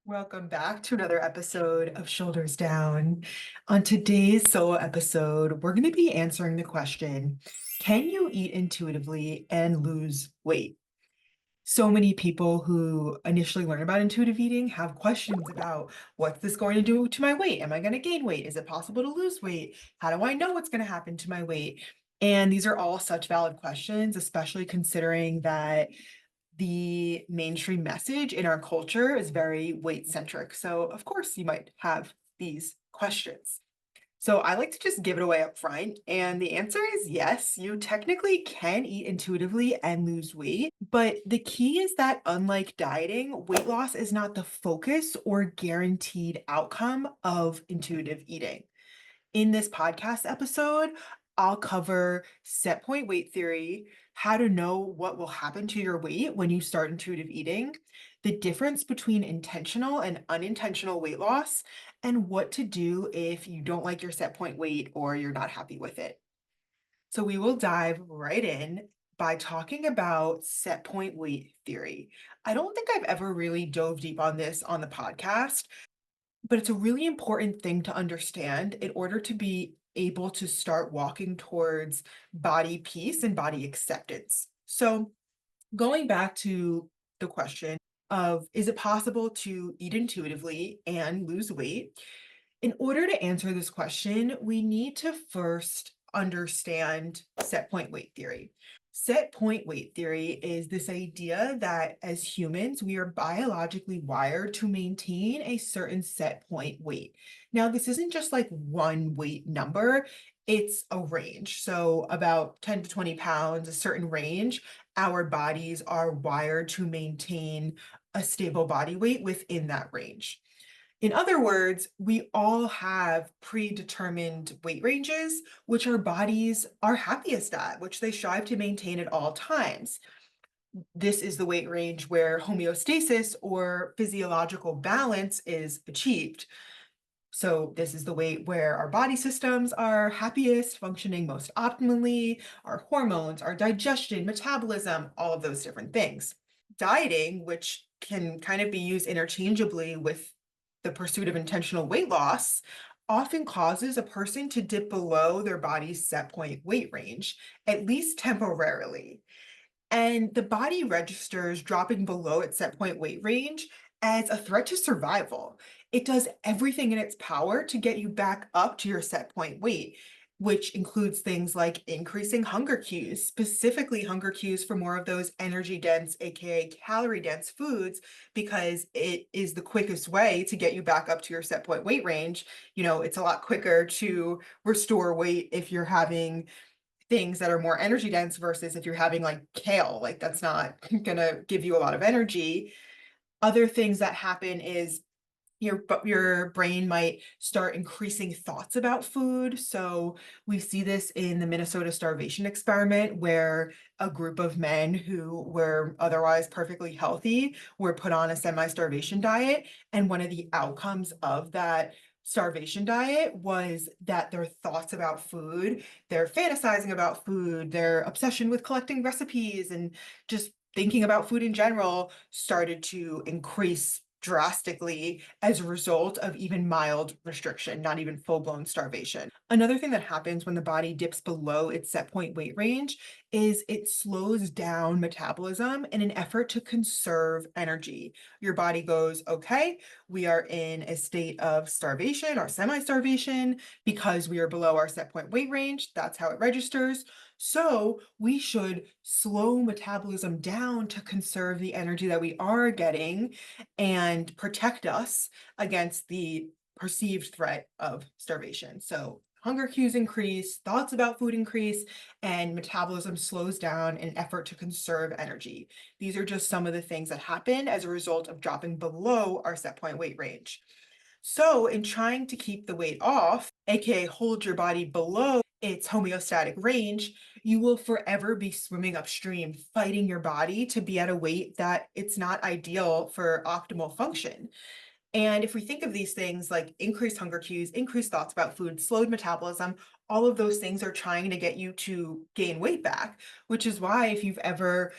Welcome back to another episode of Shoulders Down. On today's solo episode, we're going to be answering the question, can you eat intuitively and lose weight? So many people who initially learn about intuitive eating have questions about what's this going to do to my weight? Am I going to gain weight? Is it possible to lose weight? How do I know what's going to happen to my weight? And these are all such valid questions, especially considering that the mainstream message in our culture is very weight centric. So, of course, you might have these questions. So, I like to just give it away up front. And the answer is yes, you technically can eat intuitively and lose weight. But the key is that, unlike dieting, weight loss is not the focus or guaranteed outcome of intuitive eating. In this podcast episode, I'll cover set point weight theory, how to know what will happen to your weight when you start intuitive eating, the difference between intentional and unintentional weight loss, and what to do if you don't like your set point weight or you're not happy with it. So we will dive right in by talking about set point weight theory. I don't think I've ever really dove deep on this on the podcast, but it's a really important thing to understand in order to be able to start walking towards body peace and body acceptance. So, going back to the question of, is it possible to eat intuitively and lose weight? In order to answer this question, we need to first understand set point weight theory. Set point weight theory is this idea that as humans, we are biologically wired to maintain a certain set point weight. Now, this isn't just like one weight number, it's a range. So, about 10 to 20 pounds, a certain range, our bodies are wired to maintain a stable body weight within that range. In other words, we all have predetermined weight ranges, which our bodies are happiest at, which they strive to maintain at all times. This is the weight range where homeostasis or physiological balance is achieved. So, this is the weight where our body systems are happiest, functioning most optimally, our hormones, our digestion, metabolism, all of those different things. Dieting, which can kind of be used interchangeably with the pursuit of intentional weight loss, often causes a person to dip below their body's set point weight range, at least temporarily. And the body registers dropping below its set point weight range as a threat to survival. It does everything in its power to get you back up to your set point weight, which includes things like increasing hunger cues, specifically hunger cues for more of those energy dense, aka calorie dense foods, because it is the quickest way to get you back up to your set point weight range. It's a lot quicker to restore weight if you're having things that are more energy dense versus if you're having like kale, like that's not gonna give you a lot of energy. Other things that happen is your brain might start increasing thoughts about food. So we see this in the Minnesota starvation experiment, where a group of men who were otherwise perfectly healthy were put on a semi-starvation diet. And one of the outcomes of that starvation diet was that their thoughts about food, their fantasizing about food, their obsession with collecting recipes and just thinking about food in general started to increase drastically as a result of even mild restriction, not even full-blown starvation. Another thing that happens when the body dips below its set point weight range is it slows down metabolism in an effort to conserve energy. Your body goes, okay, we are in a state of starvation or semi-starvation because we are below our set point weight range. That's how it registers. So we should slow metabolism down to conserve the energy that we are getting and protect us against the perceived threat of starvation. So hunger cues increase, thoughts about food increase, and metabolism slows down in an effort to conserve energy. These are just some of the things that happen as a result of dropping below our set point weight range. So, in trying to keep the weight off, aka hold your body below its homeostatic range, you will forever be swimming upstream, fighting your body to be at a weight that it's not ideal for optimal function. And if we think of these things like increased hunger cues, increased thoughts about food, slowed metabolism, all of those things are trying to get you to gain weight back, which is why if you've ever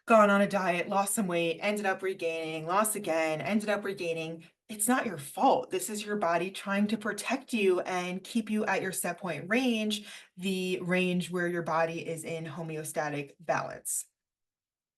gone on a diet, lost some weight, ended up regaining, lost again, ended up regaining. It's not your fault. This is your body trying to protect you and keep you at your set point range, the range where your body is in homeostatic balance.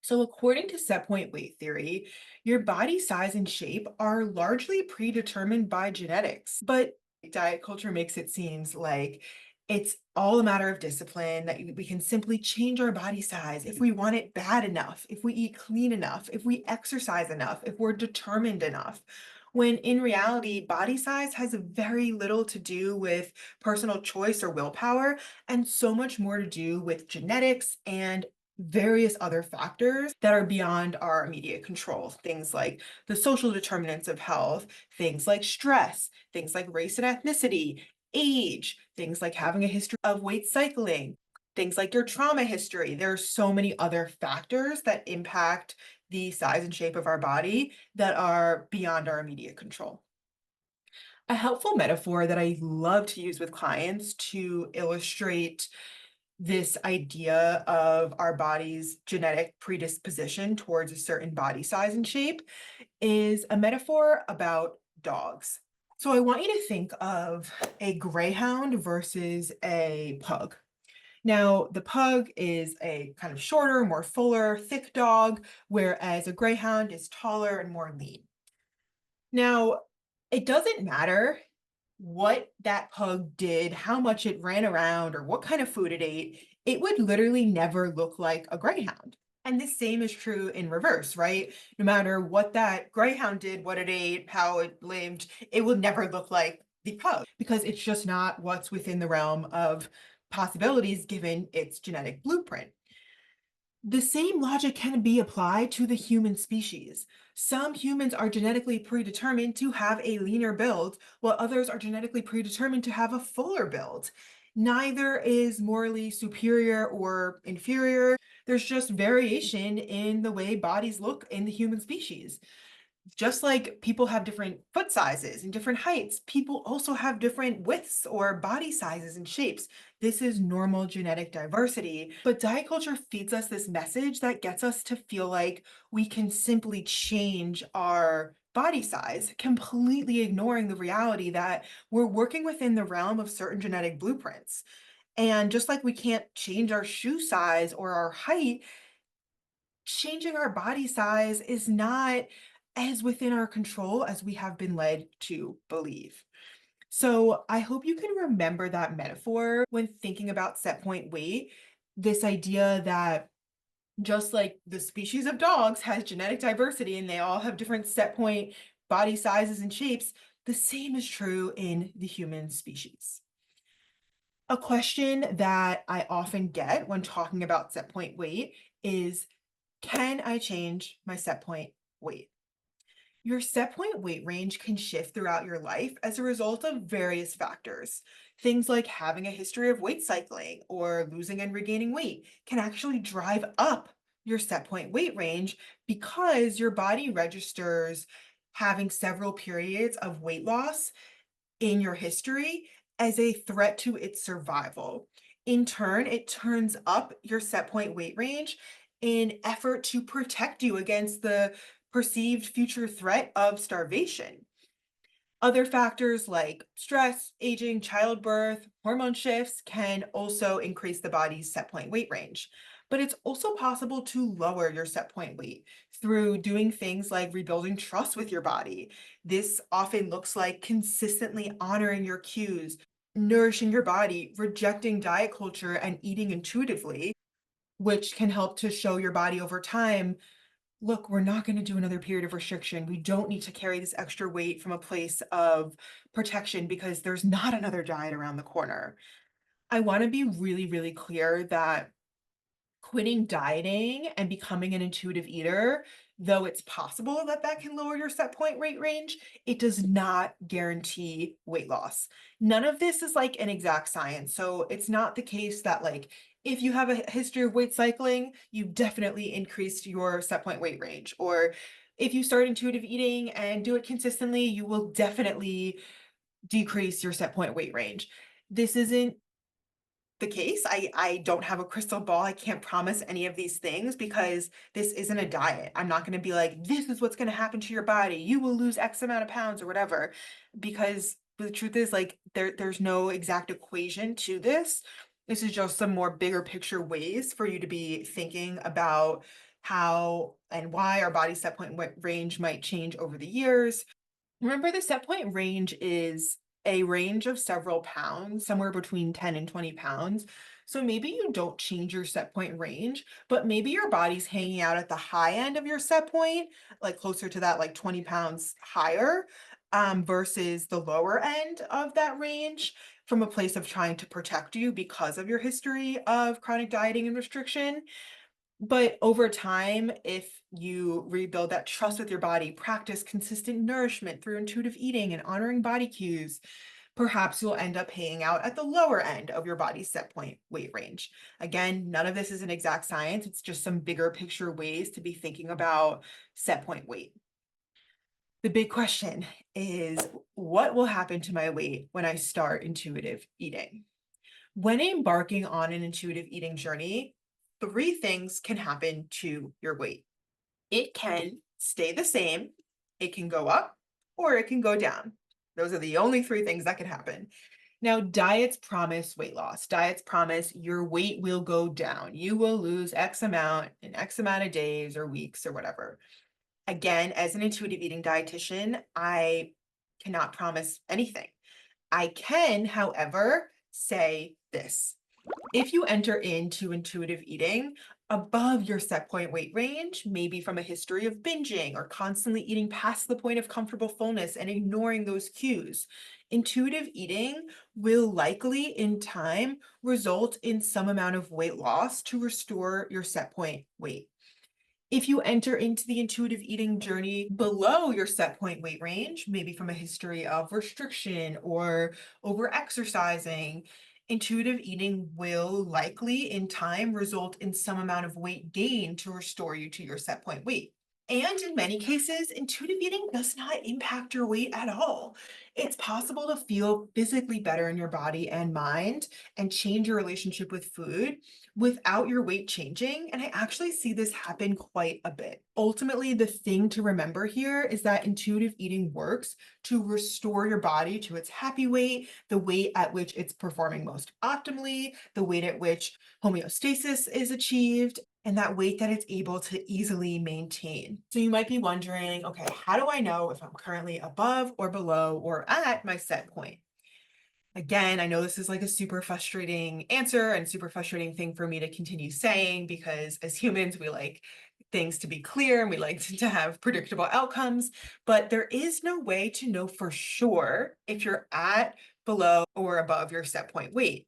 So, according to set point weight theory, your body size and shape are largely predetermined by genetics. But diet culture makes it seems like it's all a matter of discipline, that we can simply change our body size if we want it bad enough, if we eat clean enough, if we exercise enough, if we're determined enough. When in reality, body size has very little to do with personal choice or willpower, and so much more to do with genetics and various other factors that are beyond our immediate control. Things like the social determinants of health, things like stress, things like race and ethnicity, age, things like having a history of weight cycling, things like your trauma history. There are so many other factors that impact the size and shape of our body that are beyond our immediate control. A helpful metaphor that I love to use with clients to illustrate this idea of our body's genetic predisposition towards a certain body size and shape is a metaphor about dogs. So I want you to think of a greyhound versus a pug. Now, the pug is a kind of shorter, more fuller, thick dog, whereas a greyhound is taller and more lean. Now, it doesn't matter what that pug did, how much it ran around, or what kind of food it ate, it would literally never look like a greyhound. And the same is true in reverse, right? No matter what that greyhound did, what it ate, how it lived, it will never look like the pug because it's just not what's within the realm of possibilities given its genetic blueprint. The same logic can be applied to the human species. Some humans are genetically predetermined to have a leaner build, while others are genetically predetermined to have a fuller build. Neither is morally superior or inferior. There's just variation in the way bodies look in the human species. Just like people have different foot sizes and different heights, people also have different widths or body sizes and shapes. This is normal genetic diversity. But diet culture feeds us this message that gets us to feel like we can simply change our body size, completely ignoring the reality that we're working within the realm of certain genetic blueprints. And just like we can't change our shoe size or our height, changing our body size is not as within our control as we have been led to believe. So I hope you can remember that metaphor when thinking about set point weight. This idea that just like the species of dogs has genetic diversity and they all have different set point body sizes and shapes, the same is true in the human species. A question that I often get when talking about set point weight is, can I change my set point weight? Your set point weight range can shift throughout your life as a result of various factors. Things like having a history of weight cycling or losing and regaining weight can actually drive up your set point weight range because your body registers having several periods of weight loss in your history as a threat to its survival. In turn, it turns up your set point weight range in effort to protect you against the perceived future threat of starvation. Other factors like stress, aging, childbirth, hormone shifts can also increase the body's set point weight range. But it's also possible to lower your set point weight through doing things like rebuilding trust with your body. This often looks like consistently honoring your cues, nourishing your body, rejecting diet culture, and eating intuitively, which can help to show your body over time, look, we're not going to do another period of restriction. We don't need to carry this extra weight from a place of protection because there's not another diet around the corner. I want to be really, really clear that quitting dieting and becoming an intuitive eater, though it's possible that that can lower your set point weight range, it does not guarantee weight loss. None of this is like an exact science. So it's not the case that like if you have a history of weight cycling, you definitely increased your set point weight range. Or if you start intuitive eating and do it consistently, you will definitely decrease your set point weight range. This isn't the case. I don't have a crystal ball. I can't promise any of these things because this isn't a diet. I'm not going to be like, this is what's going to happen to your body. You will lose X amount of pounds or whatever. Because the truth is, like, there's no exact equation to this. This is just some more bigger picture ways for you to be thinking about how and why our body set point range might change over the years. Remember, the set point range is a range of several pounds, somewhere between 10 and 20 pounds. So maybe you don't change your set point range, but maybe your body's hanging out at the high end of your set point, like closer to that, like 20 pounds higher, versus the lower end of that range from a place of trying to protect you because of your history of chronic dieting and restriction. But over time, if you rebuild that trust with your body, practice consistent nourishment through intuitive eating and honoring body cues, perhaps you'll end up hanging out at the lower end of your body's set point weight range. Again, none of this is an exact science. It's just some bigger picture ways to be thinking about set point weight. The big question is, what will happen to my weight when I start intuitive eating? When embarking on an intuitive eating journey, three things can happen to your weight. It can stay the same, it can go up, or it can go down. Those are the only three things that can happen. Now, diets promise weight loss. Diets promise your weight will go down. You will lose X amount in X amount of days or weeks or whatever. Again, as an intuitive eating dietitian, I cannot promise anything. I can, however, say this. If you enter into intuitive eating above your set point weight range, maybe from a history of binging or constantly eating past the point of comfortable fullness and ignoring those cues, intuitive eating will likely in time result in some amount of weight loss to restore your set point weight. If you enter into the intuitive eating journey below your set point weight range, maybe from a history of restriction or over exercising, intuitive eating will likely in time result in some amount of weight gain to restore you to your set point weight. And in many cases, intuitive eating does not impact your weight at all. It's possible to feel physically better in your body and mind and change your relationship with food without your weight changing. And I actually see this happen quite a bit. Ultimately, the thing to remember here is that intuitive eating works to restore your body to its happy weight, the weight at which it's performing most optimally, the weight at which homeostasis is achieved, and that weight that it's able to easily maintain. So you might be wondering, okay, how do I know if I'm currently above or below or at my set point? Again, I know this is like a super frustrating answer and super frustrating thing for me to continue saying because as humans, we like things to be clear and we like to have predictable outcomes, but there is no way to know for sure if you're at, below, or above your set point weight.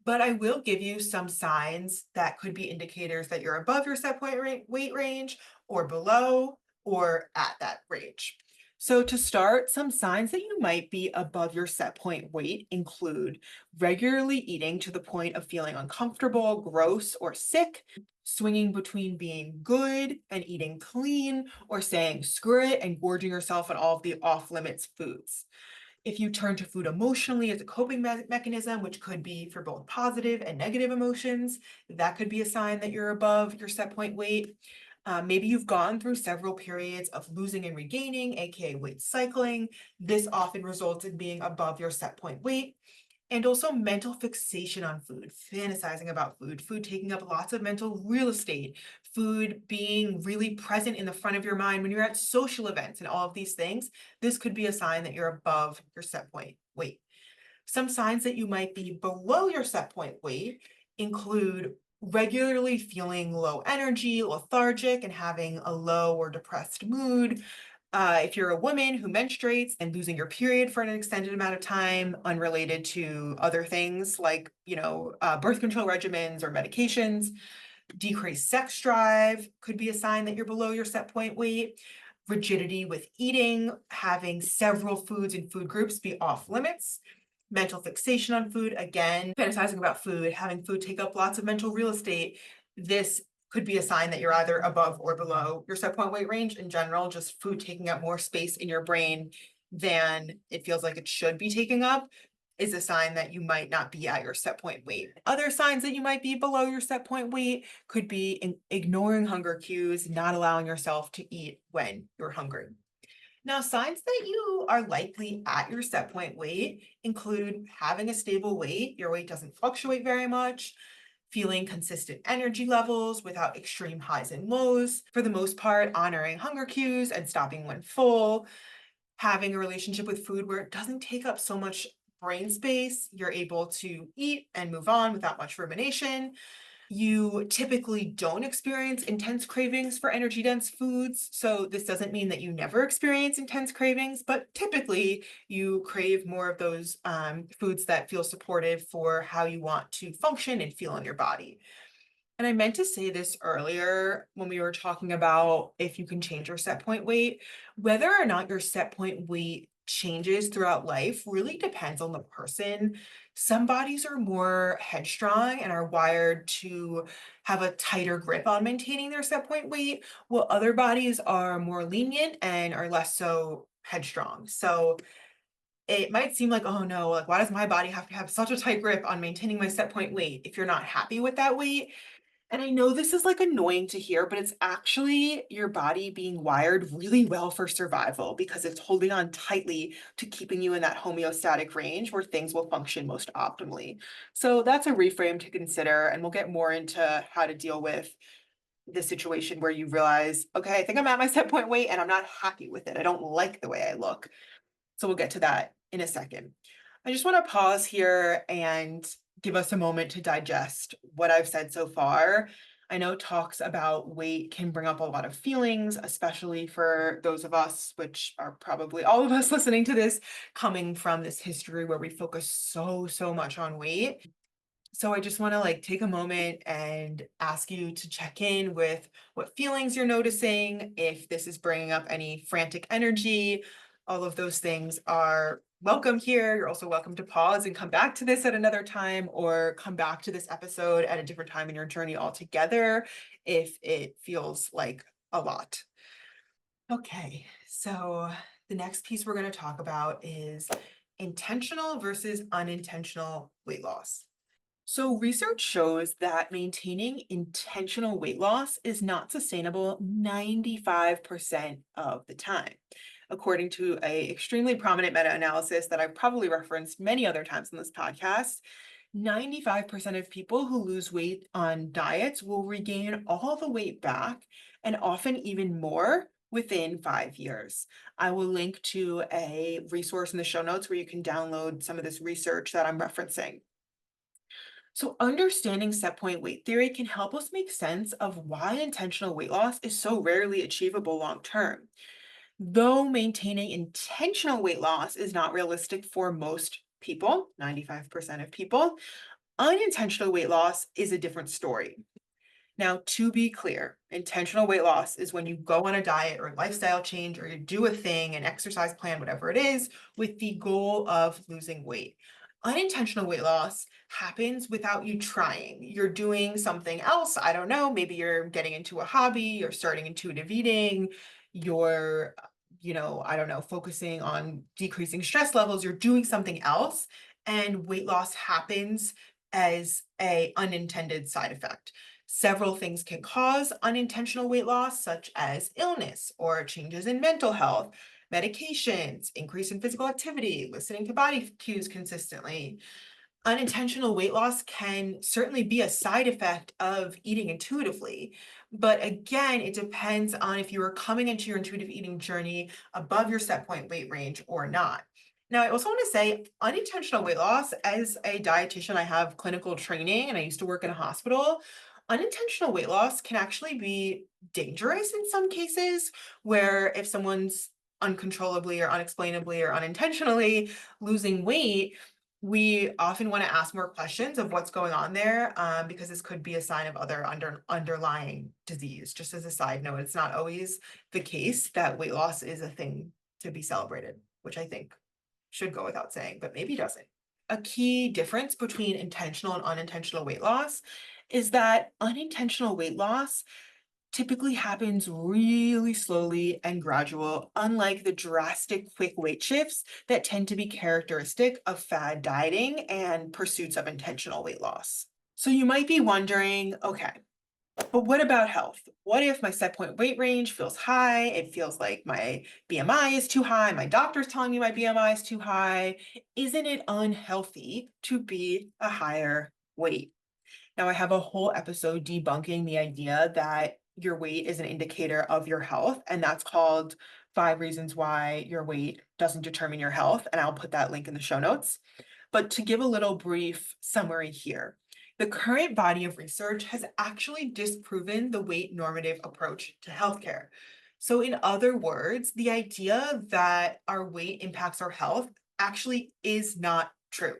But I will give you some signs that could be indicators that you're above your set point weight range or below or at that range. So to start, some signs that you might be above your set point weight include regularly eating to the point of feeling uncomfortable, gross, or sick, swinging between being good and eating clean, or saying screw it and gorging yourself on all of the off-limits foods. If you turn to food emotionally as a coping mechanism, which could be for both positive and negative emotions, that could be a sign that you're above your set point weight. Maybe you've gone through several periods of losing and regaining, aka weight cycling. This often results in being above your set point weight. And also mental fixation on food, fantasizing about food, food taking up lots of mental real estate, food being really present in the front of your mind when you're at social events and all of these things. This could be a sign that you're above your set point weight. Some signs that you might be below your set point weight include regularly feeling low energy, lethargic, and having a low or depressed mood. If you're a woman who menstruates and losing your period for an extended amount of time, unrelated to other things like, birth control regimens or medications, decreased sex drive could be a sign that you're below your set point weight. Rigidity with eating, having several foods and food groups be off limits, mental fixation on food, again, fantasizing about food, having food take up lots of mental real estate. This could be a sign that you're either above or below your set point weight range in general, just food taking up more space in your brain than it feels like it should be taking up. is a sign that you might not be at your set point weight. Other signs that you might be below your set point weight could be ignoring hunger cues, not allowing yourself to eat when you're hungry. Now, signs that you are likely at your set point weight include having a stable weight, your weight doesn't fluctuate very much, feeling consistent energy levels without extreme highs and lows, for the most part, honoring hunger cues and stopping when full, having a relationship with food where it doesn't take up so much brain space, you're able to eat and move on without much rumination. You typically don't experience intense cravings for energy dense foods. So, this doesn't mean that you never experience intense cravings, but typically you crave more of those foods that feel supportive for how you want to function and feel in your body. And I meant to say this earlier when we were talking about if you can change your set point weight. Whether or not your set point weight changes throughout life really depends on the person. Some bodies are more headstrong and are wired to have a tighter grip on maintaining their set point weight, while other bodies are more lenient and are less so headstrong. So it might seem like, oh no, like why does my body have to have such a tight grip on maintaining my set point weight if you're not happy with that weight? And I know this is like annoying to hear, but it's actually your body being wired really well for survival because it's holding on tightly to keeping you in that homeostatic range where things will function most optimally. So that's a reframe to consider, and we'll get more into how to deal with the situation where you realize, okay, I think I'm at my set point weight and I'm not happy with it. I don't like the way I look. So we'll get to that in a second. I just want to pause here and give us a moment to digest what I've said so far. I know talks about weight can bring up a lot of feelings, especially for those of us, which are probably all of us listening to this, coming from this history where we focus so much on weight. So I just want to like take a moment and ask you to check in with what feelings you're noticing, if this is bringing up any frantic energy. All of those things are welcome here. You're also welcome to pause and come back to this at another time, or come back to this episode at a different time in your journey altogether if it feels like a lot. Okay, so the next piece we're going to talk about is intentional versus unintentional weight loss. So, research shows that maintaining intentional weight loss is not sustainable 95% of the time. According to a extremely prominent meta-analysis that I've probably referenced many other times in this podcast, 95% of people who lose weight on diets will regain all the weight back, and often even more within 5 years. I will link to a resource in the show notes where you can download some of this research that I'm referencing. So, understanding set point weight theory can help us make sense of why intentional weight loss is so rarely achievable long term. Though maintaining intentional weight loss is not realistic for most people, 95% of people, unintentional weight loss is a different story. Now, to be clear, intentional weight loss is when you go on a diet or lifestyle change, or you do a thing, an exercise plan, whatever it is, with the goal of losing weight. Unintentional weight loss happens without you trying. You're doing something else. I don't know. Maybe you're getting into a hobby, you're starting intuitive eating, you're, I don't know, focusing on decreasing stress levels, you're doing something else, and weight loss happens as a unintended side effect. Several things can cause unintentional weight loss, such as illness or changes in mental health, medications, increase in physical activity, listening to body cues consistently. Unintentional weight loss can certainly be a side effect of eating intuitively. But again, it depends on if you are coming into your intuitive eating journey above your set point weight range or not. Now, I also want to say unintentional weight loss, as a dietitian, I have clinical training and I used to work in a hospital. Unintentional weight loss can actually be dangerous in some cases, where if someone's uncontrollably or unexplainably or unintentionally losing weight, we often want to ask more questions of what's going on there, because this could be a sign of other underlying disease. Just as a side note, it's not always the case that weight loss is a thing to be celebrated, which I think should go without saying, but maybe doesn't. A key difference between intentional and unintentional weight loss is that unintentional weight loss typically happens really slowly and gradual, unlike the drastic quick weight shifts that tend to be characteristic of fad dieting and pursuits of intentional weight loss. So you might be wondering, okay, but what about health? What if my set point weight range feels high? It feels like my BMI is too high. My doctor's telling me my BMI is too high. Isn't it unhealthy to be a higher weight? Now, I have a whole episode debunking the idea that your weight is an indicator of your health, and that's called Five Reasons Why Your Weight Doesn't Determine Your Health. And I'll put that link in the show notes. But to give a little brief summary here, the current body of research has actually disproven the weight normative approach to healthcare. So, in other words, the idea that our weight impacts our health actually is not true.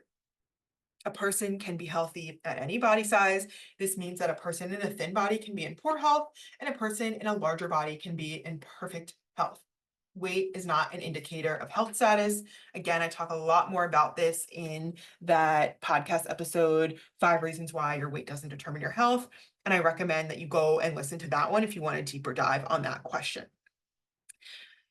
A person can be healthy at any body size. This means that a person in a thin body can be in poor health, and a person in a larger body can be in perfect health. Weight is not an indicator of health status. Again, I talk a lot more about this in that podcast episode, Five Reasons Why Your Weight Doesn't Determine Your Health. And I recommend that you go and listen to that one if you want a deeper dive on that question.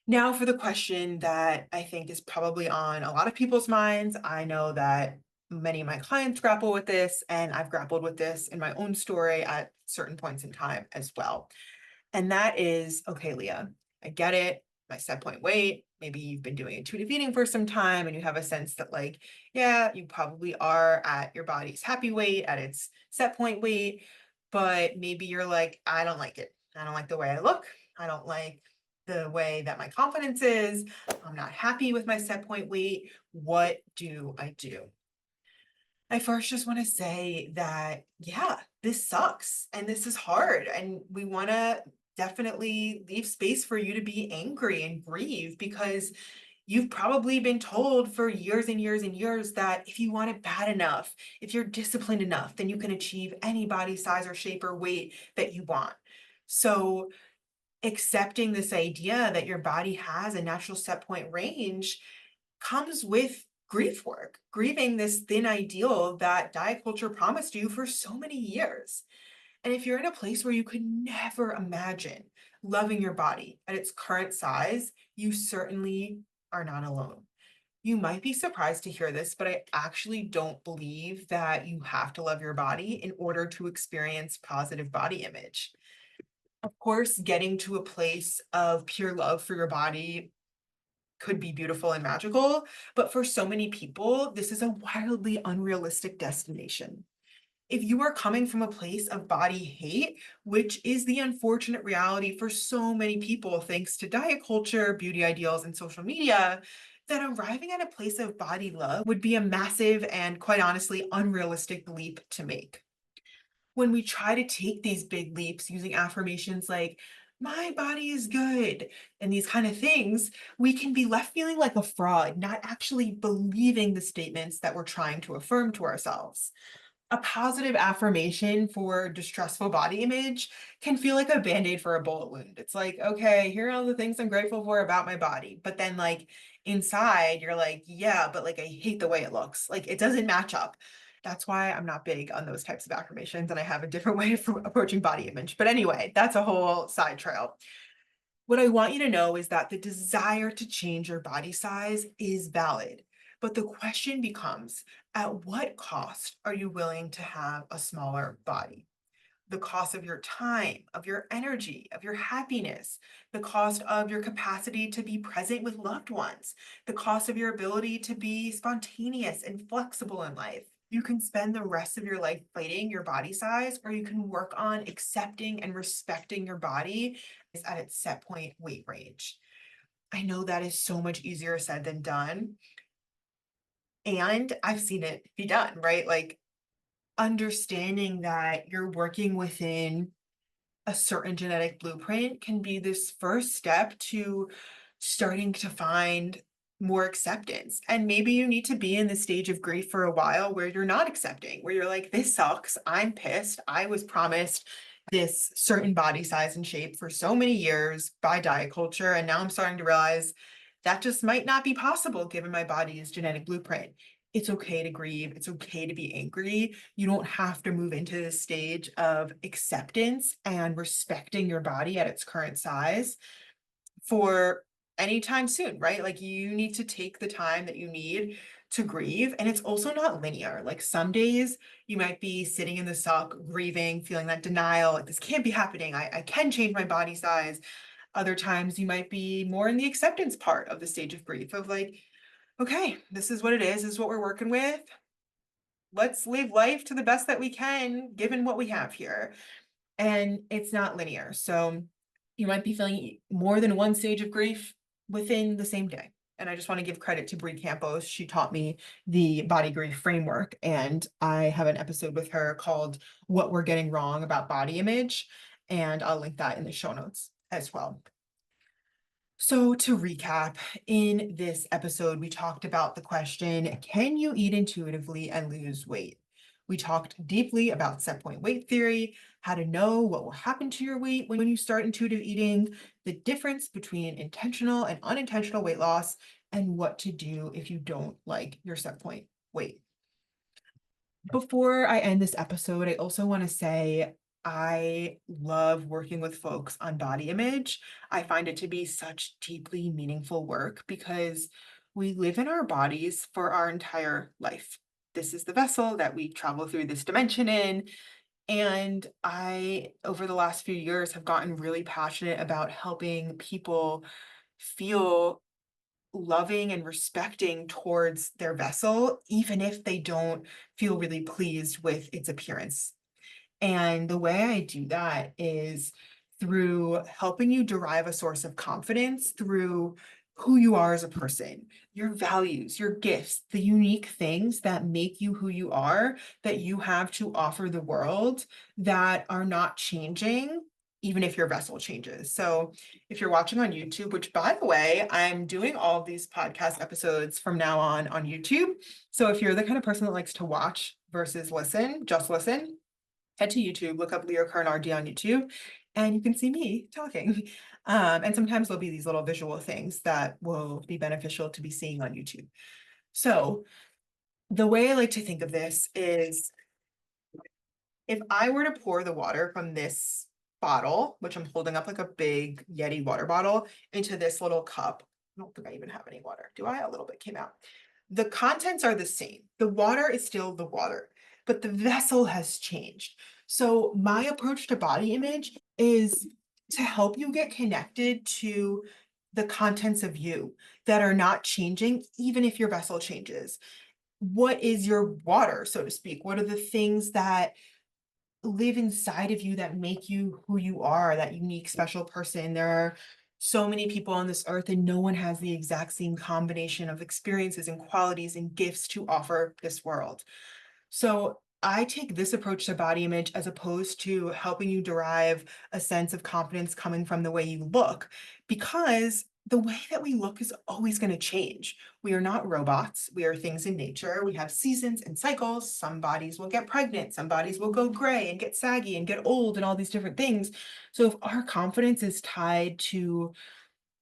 Now, for the question that I think is probably on a lot of people's minds. I know that many of my clients grapple with this, and I've grappled with this in my own story at certain points in time as well. And that is, okay, Leah, I get it. My set point weight, maybe you've been doing intuitive eating for some time and you have a sense that, like, yeah, you probably are at your body's happy weight, at its set point weight, but maybe you're like, I don't like it. I don't like the way I look. I don't like the way that my confidence is. I'm not happy with my set point weight. What do I do? I first just want to say that, yeah, this sucks and this is hard. And we want to definitely leave space for you to be angry and grieve because you've probably been told for years and years and years that if you want it bad enough, if you're disciplined enough, then you can achieve any body size or shape or weight that you want. So, accepting this idea that your body has a natural set point range comes with grief work, grieving this thin ideal that diet culture promised you for so many years. And if you're in a place where you could never imagine loving your body at its current size, you certainly are not alone. You might be surprised to hear this, but I actually don't believe that you have to love your body in order to experience positive body image. Of course, getting to a place of pure love for your body could be beautiful and magical, but for so many people, this is a wildly unrealistic destination. If you are coming from a place of body hate, which is the unfortunate reality for so many people, thanks to diet culture, beauty ideals, and social media, then arriving at a place of body love would be a massive and, quite honestly, unrealistic leap to make. When we try to take these big leaps using affirmations like, my body is good, and these kind of things, we can be left feeling like a fraud, not actually believing the statements that we're trying to affirm to ourselves. A positive affirmation for distressful body image can feel like a band-aid for a bullet wound. It's like, okay, here are all the things I'm grateful for about my body. But then like inside, you're like, yeah, but like I hate the way it looks. Like it doesn't match up. That's why I'm not big on those types of affirmations and I have a different way of approaching body image. But anyway, that's a whole side trail. What I want you to know is that the desire to change your body size is valid. But the question becomes, at what cost are you willing to have a smaller body? The cost of your time, of your energy, of your happiness, the cost of your capacity to be present with loved ones, the cost of your ability to be spontaneous and flexible in life. You can spend the rest of your life fighting your body size, or you can work on accepting and respecting your body at its set point weight range. I know that is so much easier said than done. And I've seen it be done, right? Like understanding that you're working within a certain genetic blueprint can be this first step to starting to find more acceptance. And maybe you need to be in the stage of grief for a while where you're not accepting, where you're like, this sucks. I'm pissed. I was promised this certain body size and shape for so many years by diet culture. And now I'm starting to realize that just might not be possible given my body's genetic blueprint. It's okay to grieve. It's okay to be angry. You don't have to move into the stage of acceptance and respecting your body at its current size for anytime soon, right? Like you need to take the time that you need to grieve. And it's also not linear. Like some days you might be sitting in the suck, grieving, feeling that denial, like this can't be happening. I can change my body size. Other times you might be more in the acceptance part of the stage of grief of like, okay, this is what it is. This is what we're working with. Let's live life to the best that we can, given what we have here. And it's not linear. So you might be feeling more than one stage of grief within the same day. And I just want to give credit to Brie Campos. She taught me the body grief framework, and I have an episode with her called What We're Getting Wrong About Body Image. And I'll link that in the show notes as well. So to recap, in this episode, we talked about the question, can you eat intuitively and lose weight? We talked deeply about set point weight theory, how to know what will happen to your weight when you start intuitive eating, the difference between intentional and unintentional weight loss, and what to do if you don't like your set point weight. Before I end this episode, I also want to say I love working with folks on body image. I find it to be such deeply meaningful work because we live in our bodies for our entire life. This is the vessel that we travel through this dimension in. And I, over the last few years, have gotten really passionate about helping people feel loving and respecting towards their vessel, even if they don't feel really pleased with its appearance. And the way I do that is through helping you derive a source of confidence through who you are as a person, your values, your gifts, the unique things that make you who you are, that you have to offer the world that are not changing, even if your vessel changes. So if you're watching on YouTube, which by the way, I'm doing all of these podcast episodes from now on YouTube. So if you're the kind of person that likes to watch versus listen, just listen, head to YouTube, look up Leo Carnardi on YouTube, and you can see me talking. And sometimes there'll be these little visual things that will be beneficial to be seeing on YouTube. So the way I like to think of this is if I were to pour the water from this bottle, which I'm holding up like a big Yeti water bottle, into this little cup, I don't think I even have any water. Do I? A little bit came out. The contents are the same. The water is still the water, but the vessel has changed. So my approach to body image is to help you get connected to the contents of you that are not changing, even if your vessel changes. What is your water, so to speak? What are the things that live inside of you that make you who you are, that unique, special person? There are so many people on this earth, and no one has the exact same combination of experiences and qualities and gifts to offer this world. So I take this approach to body image as opposed to helping you derive a sense of confidence coming from the way you look, because the way that we look is always going to change. We are not robots. We are things in nature. We have seasons and cycles. Some bodies will get pregnant. Some bodies will go gray and get saggy and get old and all these different things. So if our confidence is tied to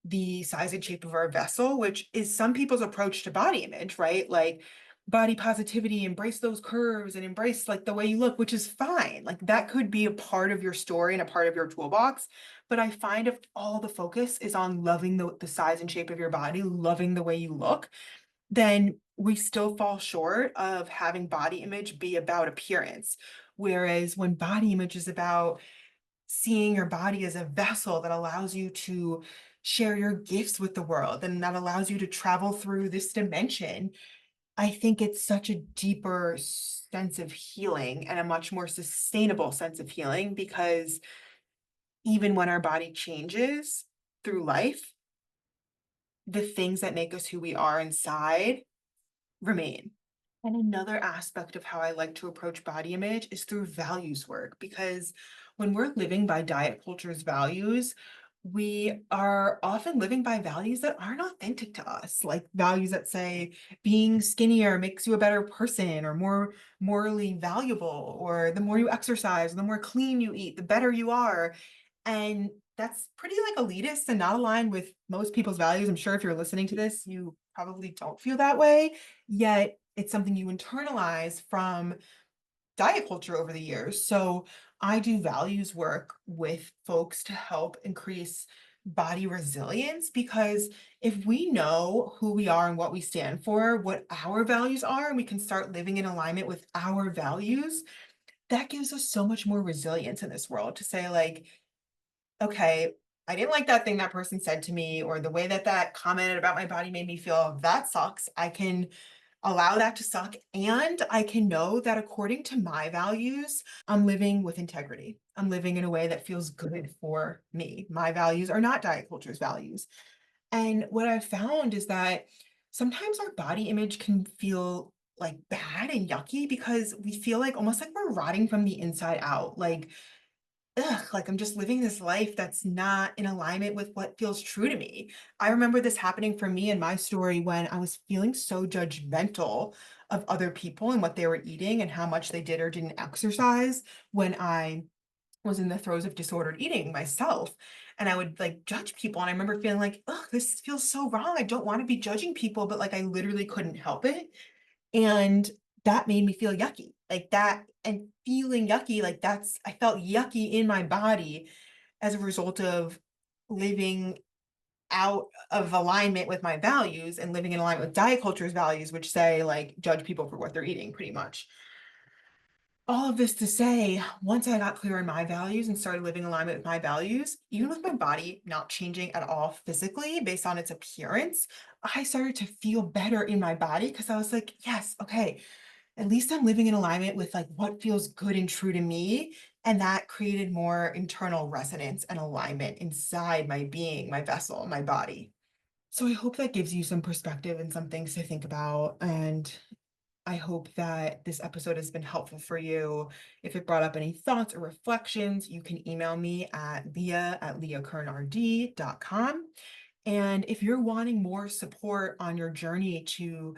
the size and shape of our vessel, which is some people's approach to body image, right? Like body positivity, embrace those curves and embrace like the way you look, which is fine. Like that could be a part of your story and a part of your toolbox. But I find if all the focus is on loving the size and shape of your body, loving the way you look, then we still fall short of having body image be about appearance. Whereas when body image is about seeing your body as a vessel that allows you to share your gifts with the world and that allows you to travel through this dimension, I think it's such a deeper sense of healing and a much more sustainable sense of healing, because even when our body changes through life, the things that make us who we are inside remain. And another aspect of how I like to approach body image is through values work, because when we're living by diet culture's values, we are often living by values that aren't authentic to us, like values that say being skinnier makes you a better person or more morally valuable, or the more you exercise, the more clean you eat, the better you are. And that's pretty like elitist and not aligned with most people's values. I'm sure if you're listening to this, you probably don't feel that way, yet it's something you internalize from diet culture over the years. So I do values work with folks to help increase body resilience because if we know who we are and what we stand for, what our values are, and we can start living in alignment with our values, that gives us so much more resilience in this world to say, like, okay, I didn't like that thing that person said to me, or the way that that comment about my body made me feel. That sucks. I can allow that to suck. And I can know that according to my values, I'm living with integrity. I'm living in a way that feels good for me. My values are not diet culture's values. And what I've found is that sometimes our body image can feel like bad and yucky because we feel like almost like we're rotting from the inside out. Like, ugh, like I'm just living this life that's not in alignment with what feels true to me. I remember this happening for me in my story when I was feeling so judgmental of other people and what they were eating and how much they did or didn't exercise when I was in the throes of disordered eating myself. And I would like judge people. And I remember feeling like, oh, this feels so wrong. I don't want to be judging people, but like I literally couldn't help it. And that made me feel yucky, like that and feeling yucky, like that's I felt yucky in my body as a result of living out of alignment with my values and living in alignment with diet culture's values, which say, like, judge people for what they're eating pretty much. All of this to say, once I got clear on my values and started living in alignment with my values, even with my body not changing at all physically based on its appearance, I started to feel better in my body because I was like, yes, okay, at least I'm living in alignment with like what feels good and true to me. And that created more internal resonance and alignment inside my being, my vessel, my body. So I hope that gives you some perspective and some things to think about. And I hope that this episode has been helpful for you. If it brought up any thoughts or reflections, you can email me at leah@leahkernrd.com. And if you're wanting more support on your journey to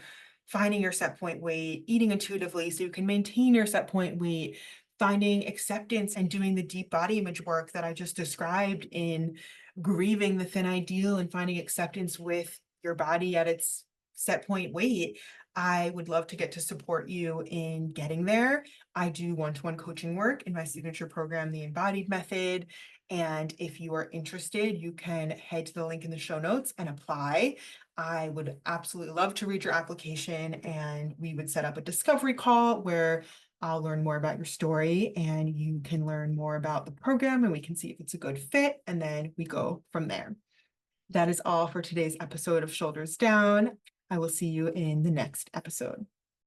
finding your set point weight, eating intuitively so you can maintain your set point weight, finding acceptance and doing the deep body image work that I just described in grieving the thin ideal and finding acceptance with your body at its set point weight, I would love to get to support you in getting there. I do one-to-one coaching work in my signature program, The Embodied Method. And if you are interested, you can head to the link in the show notes and apply. I would absolutely love to read your application and we would set up a discovery call where I'll learn more about your story and you can learn more about the program and we can see if it's a good fit and then we go from there. That is all for today's episode of Shoulders Down. I will see you in the next episode.